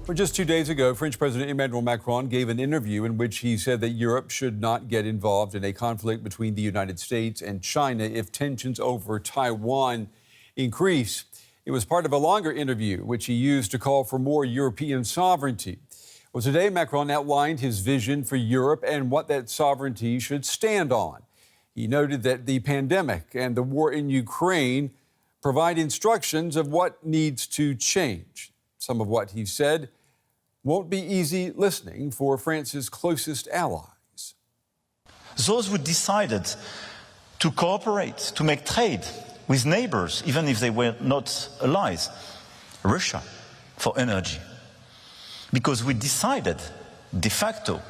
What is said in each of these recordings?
Well, just 2 days ago, French President Emmanuel Macron gave an interview in which he said that Europe should not get involved in a conflict between the United States and China if tensions over Taiwan increase. It was part of a longer interview, which he used to call for more European sovereignty. Well, today, Macron outlined his vision for Europe and what that sovereignty should stand on. He noted that the pandemic and the war in Ukraine provide instructions of what needs to change. Some of what he said won't be easy listening for France's closest allies. Those who decided to cooperate, to make trade with neighbors, even if they were not allies, Russia, for energy. Because we decided, de facto,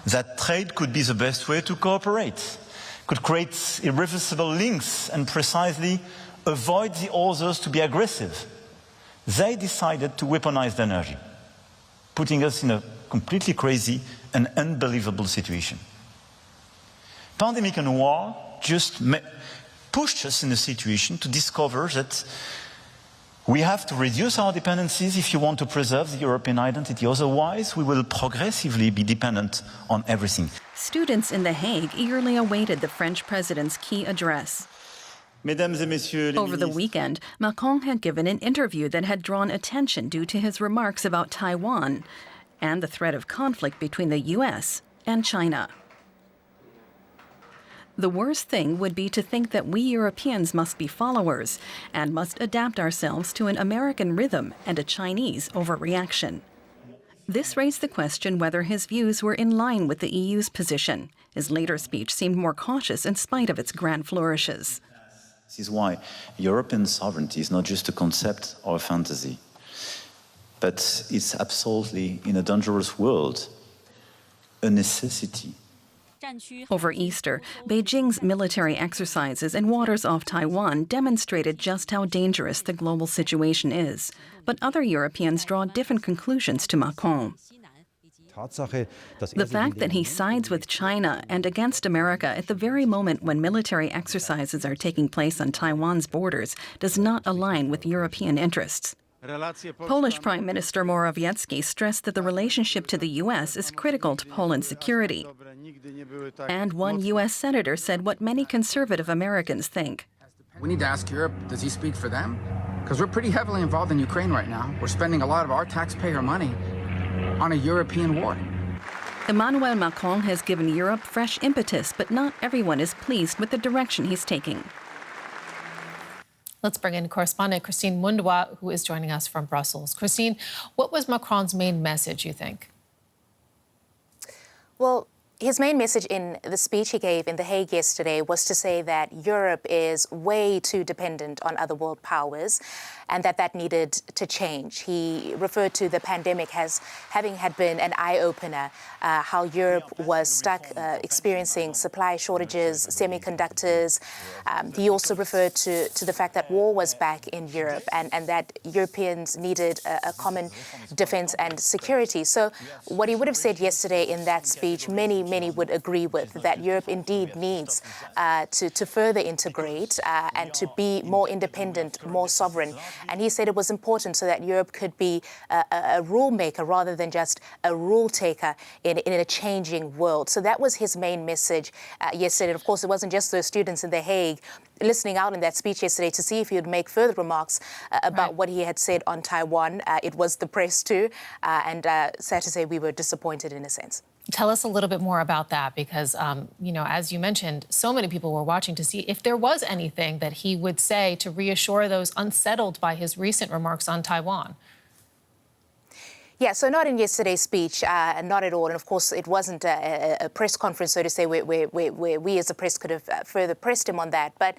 that trade could be the best way to cooperate, could create irreversible links and precisely avoid the others to be aggressive. They decided to weaponize the energy, putting us in a completely crazy and unbelievable situation. Pandemic and war just pushed us in a situation to discover that we have to reduce our dependencies if you want to preserve the European identity. Otherwise, we will progressively be dependent on everything. Students in The Hague eagerly awaited the French president's key address. Over the weekend, Macron had given an interview that had drawn attention due to his remarks about Taiwan and the threat of conflict between the U.S. and China. The worst thing would be to think that we Europeans must be followers and must adapt ourselves to an American rhythm and a Chinese overreaction. This raised the question whether his views were in line with the EU's position. His later speech seemed more cautious in spite of its grand flourishes. This is why European sovereignty is not just a concept or a fantasy, but it's absolutely, in a dangerous world, a necessity. Over Easter, Beijing's military exercises in waters off Taiwan demonstrated just how dangerous the global situation is. But other Europeans draw different conclusions to Macron. The fact that he sides with China and against America at the very moment when military exercises are taking place on Taiwan's borders does not align with European interests. Polish Prime Minister Morawiecki stressed that the relationship to the U.S. is critical to Poland's security. And one U.S. senator said what many conservative Americans think. We need to ask Europe, does he speak for them? Because we're pretty heavily involved in Ukraine right now. We're spending a lot of our taxpayer money on a European war. Emmanuel Macron has given Europe fresh impetus, but not everyone is pleased with the direction he's taking. Let's bring in correspondent Christine Mundwa, who is joining us from Brussels. Christine, what was Macron's main message, you think? Well, his main message in the speech he gave in The Hague yesterday was to say that Europe is way too dependent on other world powers and that needed to change. He referred to the pandemic as having had been an eye-opener, how Europe was stuck experiencing supply shortages, semiconductors. He also referred to the fact that war was back in Europe and that Europeans needed a common defense and security. So what he would have said yesterday in that speech, many would agree with, that Europe indeed needs to further integrate and to be more independent, more sovereign. And he said it was important so that Europe could be a rule maker rather than just a rule taker in a changing world. So that was his main message yesterday. And of course, it wasn't just those students in The Hague listening out in that speech yesterday to see if he would make further remarks about what he had said on Taiwan. It was the press too. And sad to say, we were disappointed in a sense. Tell us a little bit more about that because, as you mentioned, so many people were watching to see if there was anything that he would say to reassure those unsettled by his recent remarks on Taiwan. Yeah, so not in yesterday's speech, not at all. And of course, it wasn't a press conference, so to say, where we as a press could have further pressed him on that. But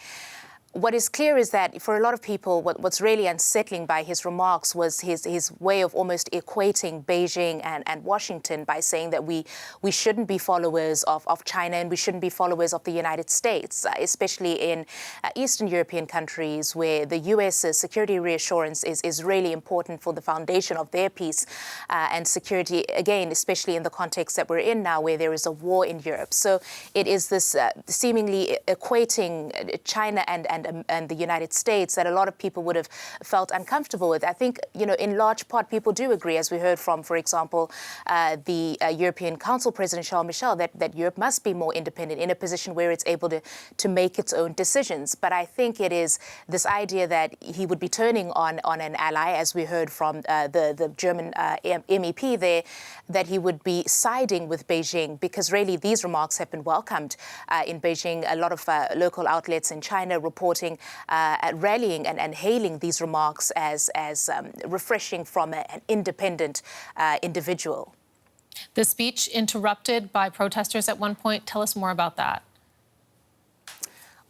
what is clear is that for a lot of people, what's really unsettling by his remarks was his way of almost equating Beijing and Washington by saying that we shouldn't be followers of China and we shouldn't be followers of the United States, especially in Eastern European countries where the U.S.'s security reassurance is really important for the foundation of their peace and security, again, especially in the context that we're in now where there is a war in Europe. So it is this seemingly equating China and and the United States that a lot of people would have felt uncomfortable with. I think, in large part, people do agree, as we heard from, for example, the European Council President Charles Michel, that Europe must be more independent in a position where it's able to make its own decisions. But I think it is this idea that he would be turning on an ally, as we heard from the German MEP there, that he would be siding with Beijing, because really these remarks have been welcomed in Beijing. A lot of local outlets in China reporting, rallying and hailing these remarks as refreshing from an independent individual. The speech interrupted by protesters at one point. Tell us more about that.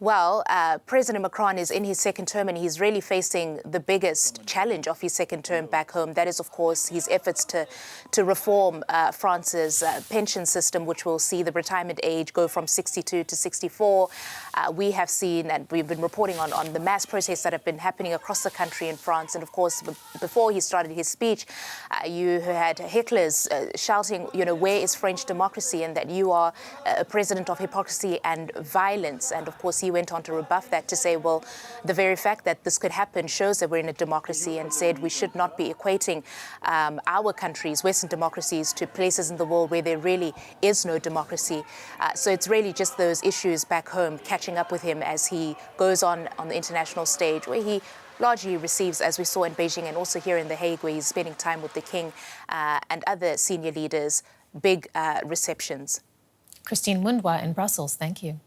Well, President Macron is in his second term, and he's really facing the biggest challenge of his second term back home. That is, of course, his efforts to reform France's pension system, which will see the retirement age go from 62 to 64. We have seen, and we've been reporting on the mass protests that have been happening across the country in France. And of course, before he started his speech, you had hecklers shouting, where is French democracy, and that you are a president of hypocrisy and violence. And of course, he went on to rebuff that, to say, well, the very fact that this could happen shows that we're in a democracy, and said we should not be equating our countries, Western democracies, to places in the world where there really is no democracy. So it's really just those issues back home catching up with him as he goes on the international stage, where he largely receives, as we saw in Beijing and also here in The Hague, where he's spending time with the King and other senior leaders, big receptions. Christine Mundwa in Brussels, thank you.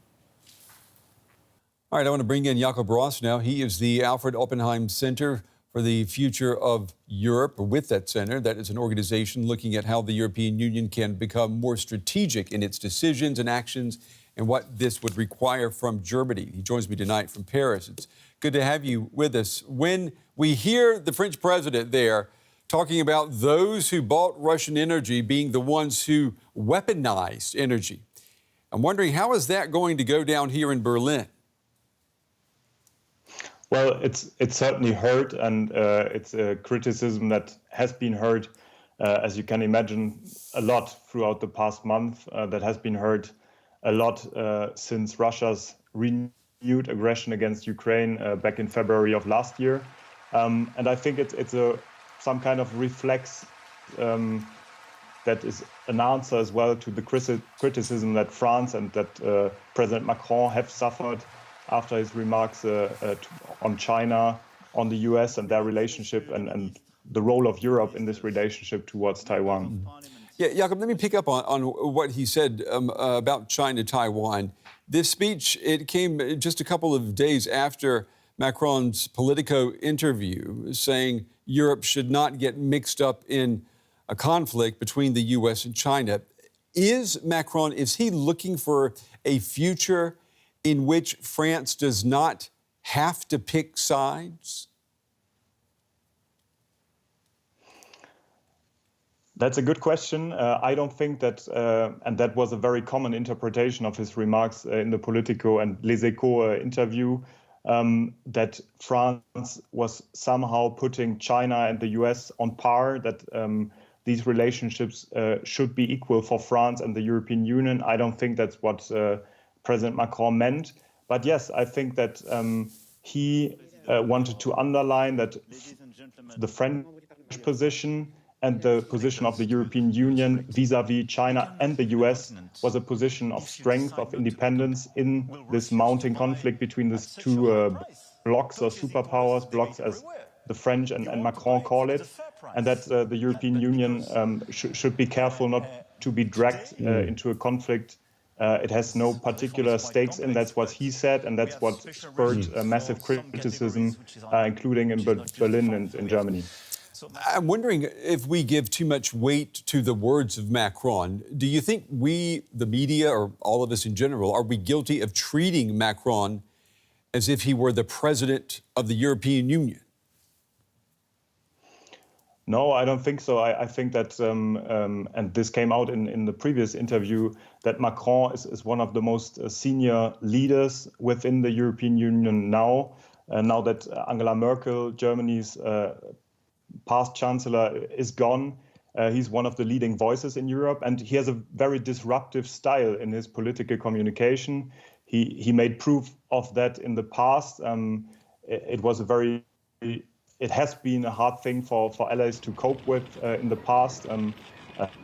All right, I want to bring in Jakob Ross now. He is the Alfred Oppenheim Center for the Future of Europe. With that center, that is an organization looking at how the European Union can become more strategic in its decisions and actions, and what this would require from Germany. He joins me tonight from Paris. It's good to have you with us. When we hear the French president there talking about those who bought Russian energy being the ones who weaponized energy, I'm wondering, how is that going to go down here in Berlin? Well, it's certainly heard, and it's a criticism that has been heard, as you can imagine, a lot throughout the past month. That has been heard a lot since Russia's renewed aggression against Ukraine back in February of last year. And I think it's some kind of reflex that is an answer as well to the criticism that France and that President Macron have suffered after his remarks on China, on the US and their relationship, and the role of Europe in this relationship towards Taiwan. Yeah, Jakob, let me pick up on what he said about China-Taiwan. This speech, it came just a couple of days after Macron's Politico interview, saying Europe should not get mixed up in a conflict between the US and China. Is Macron, is he looking for a future in which France does not have to pick sides? That's a good question. I don't think that, and that was a very common interpretation of his remarks in the Politico and Les Echos interview, that France was somehow putting China and the US on par, that these relationships should be equal for France and the European Union. I don't think that's what President Macron meant. But yes, I think that he wanted to underline that the French position and the position of the European Union vis-à-vis China and the US was a position of strength, of independence in this mounting conflict between these two blocs or superpowers, blocs as the French and Macron call it, and that the European Union should be careful not to be dragged into a conflict. It has no particular stakes in. That's what he said, and that's what spurred massive criticism, including in Berlin and in Germany. I'm wondering if we give too much weight to the words of Macron. Do you think we, the media, or all of us in general, are we guilty of treating Macron as if he were the president of the European Union? No, I don't think so. I think that, and this came out in the previous interview, that Macron is one of the most senior leaders within the European Union now. Now that Angela Merkel, Germany's past chancellor, is gone, he's one of the leading voices in Europe, and he has a very disruptive style in his political communication. he made proof of that in the past. It has been a hard thing for allies to cope with in the past.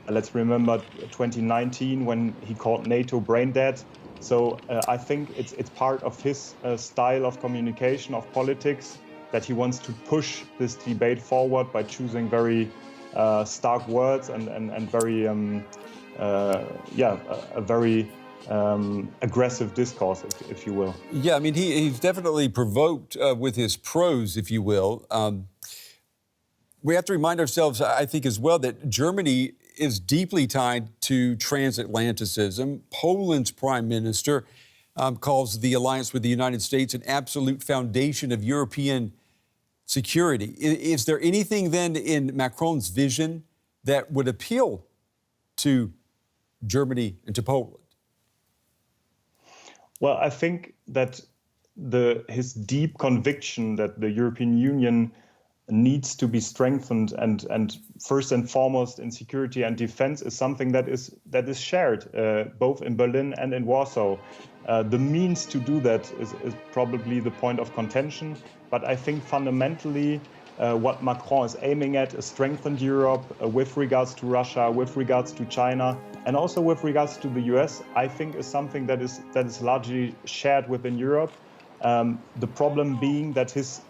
Let's remember 2019 when he called NATO brain dead. So I think it's part of his style of communication, of politics, that he wants to push this debate forward by choosing very stark words and very, a very aggressive discourse, if you will. Yeah, I mean, he's definitely provoked with his prose, if you will. We have to remind ourselves, I think, as well, that Germany is deeply tied to transatlanticism. Poland's prime minister calls the alliance with the United States an absolute foundation of European security. Is there anything then in Macron's vision that would appeal to Germany and to Poland? Well, I think that his deep conviction that the European Union needs to be strengthened and first and foremost in security and defense is something that is shared both in Berlin and in Warsaw. The means to do that is probably the point of contention, but I think fundamentally what Macron is aiming at is strengthened Europe with regards to Russia, with regards to China, and also with regards to the US, I think is something that is largely shared within Europe. The problem being that his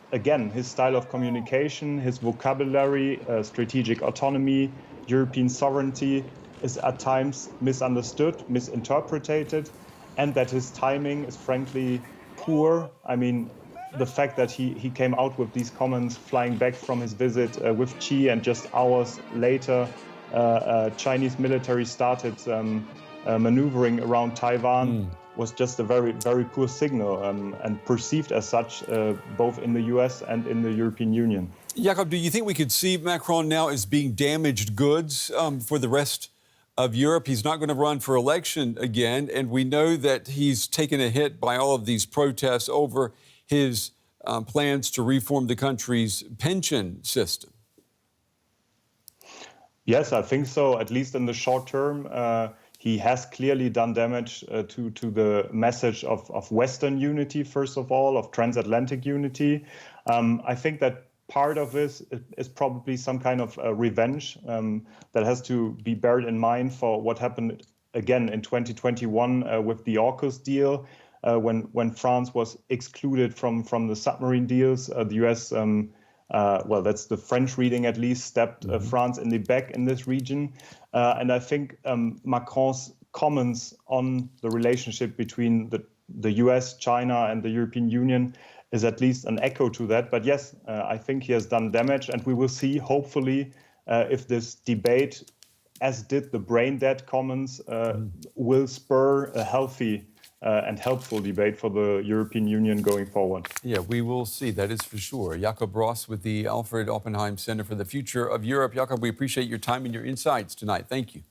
style of communication, his vocabulary, strategic autonomy, European sovereignty is at times misunderstood, misinterpreted, and that his timing is frankly poor. I mean, the fact that he came out with these comments flying back from his visit with Xi, and just hours later, Chinese military started maneuvering around Taiwan, was just a very, very poor signal and perceived as such both in the US and in the European Union. Jakob, do you think we could see Macron now as being damaged goods for the rest of Europe? He's not going to run for election again, and we know that he's taken a hit by all of these protests over his plans to reform the country's pension system. Yes, I think so, at least in the short term. He has clearly done damage to the message of Western unity, first of all, of transatlantic unity. I think that part of this is probably some kind of revenge that has to be beared in mind for what happened again in 2021 with the AUKUS deal, when France was excluded from the submarine deals. The US, well, that's the French reading at least, stabbed France in the back in this region. And I think Macron's comments on the relationship between the US, China, and the European Union is at least an echo to that. But yes, I think he has done damage, and we will see, hopefully, if this debate, as did the brain dead comments, will spur a healthy and helpful debate for the European Union going forward. Yeah, we will see. That is for sure. Jakob Ross with the Alfred Oppenheim Center for the Future of Europe. Jakob, we appreciate your time and your insights tonight. Thank you.